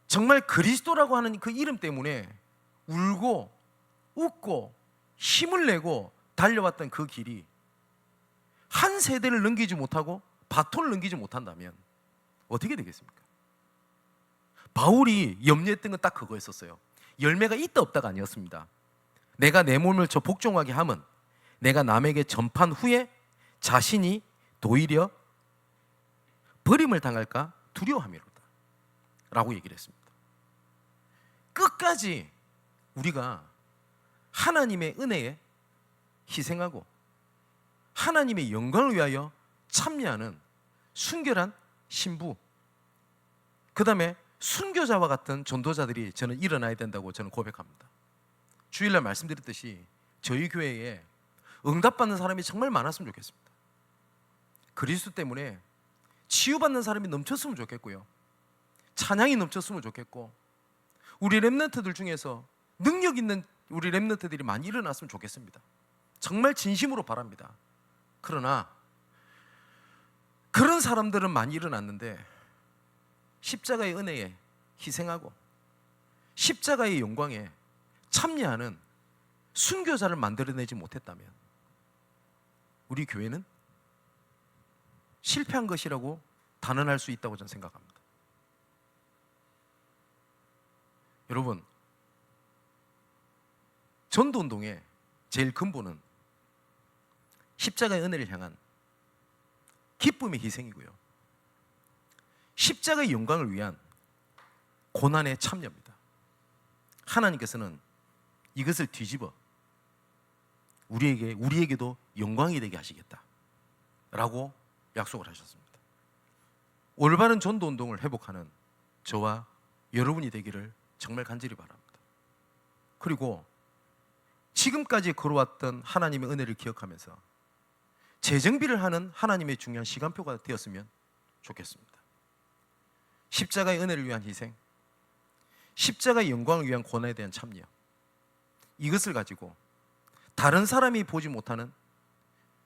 정말 그리스도라고 하는 그 이름 때문에 울고 웃고 힘을 내고 달려왔던 그 길이 한 세대를 넘기지 못하고 바톤을 넘기지 못한다면 어떻게 되겠습니까? 바울이 염려했던 건 딱 그거였었어요. 열매가 있다 없다가 아니었습니다. 내가 내 몸을 저 복종하게 함은 내가 남에게 전판 후에 자신이 도리어 버림을 당할까 두려워함이로다 라고 얘기를 했습니다. 끝까지 우리가 하나님의 은혜에 희생하고 하나님의 영광을 위하여 참여하는 순결한 신부, 그 다음에 순교자와 같은 전도자들이 저는 일어나야 된다고 저는 고백합니다. 주일날 말씀드렸듯이 저희 교회에 응답받는 사람이 정말 많았으면 좋겠습니다. 그리스도 때문에 치유받는 사람이 넘쳤으면 좋겠고요, 찬양이 넘쳤으면 좋겠고, 우리 렘넌트들 중에서 능력 있는 우리 렘넌트들이 많이 일어났으면 좋겠습니다. 정말 진심으로 바랍니다. 그러나 그런 사람들은 많이 일어났는데 십자가의 은혜에 희생하고 십자가의 영광에 참여하는 순교자를 만들어내지 못했다면 우리 교회는 실패한 것이라고 단언할 수 있다고 저는 생각합니다. 여러분, 전도운동의 제일 근본은 십자가의 은혜를 향한 기쁨의 희생이고요, 십자가의 영광을 위한 고난의 참여입니다. 하나님께서는 이것을 뒤집어 우리에게도 영광이 되게 하시겠다 라고 약속을 하셨습니다. 올바른 전도운동을 회복하는 저와 여러분이 되기를 정말 간절히 바랍니다. 그리고 지금까지 걸어왔던 하나님의 은혜를 기억하면서 재정비를 하는 하나님의 중요한 시간표가 되었으면 좋겠습니다. 십자가의 은혜를 위한 희생, 십자가의 영광을 위한 고난에 대한 참여, 이것을 가지고 다른 사람이 보지 못하는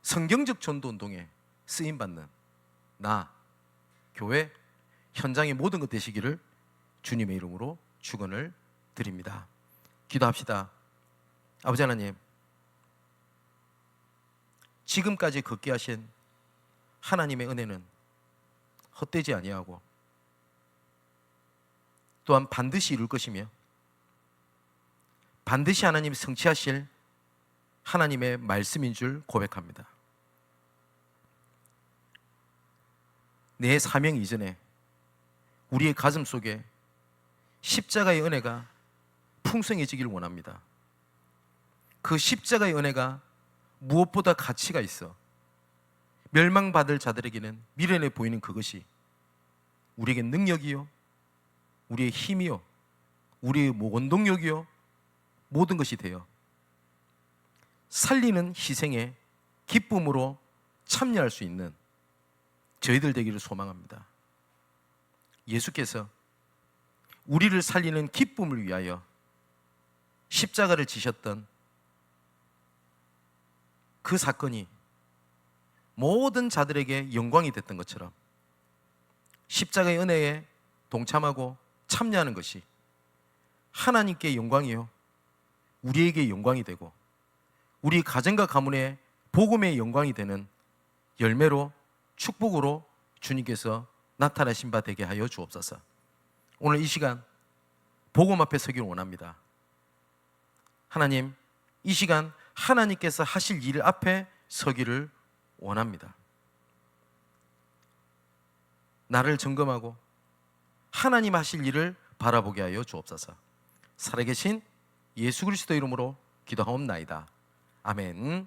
성경적 전도 운동에 쓰임받는 나, 교회, 현장의 모든 것 되시기를 주님의 이름으로 축원을 드립니다. 기도합시다. 아버지 하나님, 지금까지 걷게 하신 하나님의 은혜는 헛되지 아니하고 또한 반드시 이룰 것이며 반드시 하나님이 성취하실 하나님의 말씀인 줄 고백합니다. 내 사명 이전에 우리의 가슴 속에 십자가의 은혜가 풍성해지길 원합니다. 그 십자가의 은혜가 무엇보다 가치가 있어 멸망받을 자들에게는 미련해 보이는 그것이 우리에게 능력이요, 우리의 힘이요, 우리의 원동력이요, 모든 것이 되어 살리는 희생에 기쁨으로 참여할 수 있는 저희들 되기를 소망합니다. 예수께서 우리를 살리는 기쁨을 위하여 십자가를 지셨던 그 사건이 모든 자들에게 영광이 됐던 것처럼 십자가의 은혜에 동참하고 참여하는 것이 하나님께 영광이요, 우리에게 영광이 되고 우리 가정과 가문의 복음의 영광이 되는 열매로, 축복으로 주님께서 나타나신 바 되게 하여 주옵소서. 오늘 이 시간 복음 앞에 서기를 원합니다. 하나님, 이 시간 하나님께서 하실 일 앞에 서기를 원합니다. 나를 점검하고 하나님 하실 일을 바라보게 하여 주옵소서. 살아계신 예수 그리스도 이름으로 기도하옵나이다. 아멘.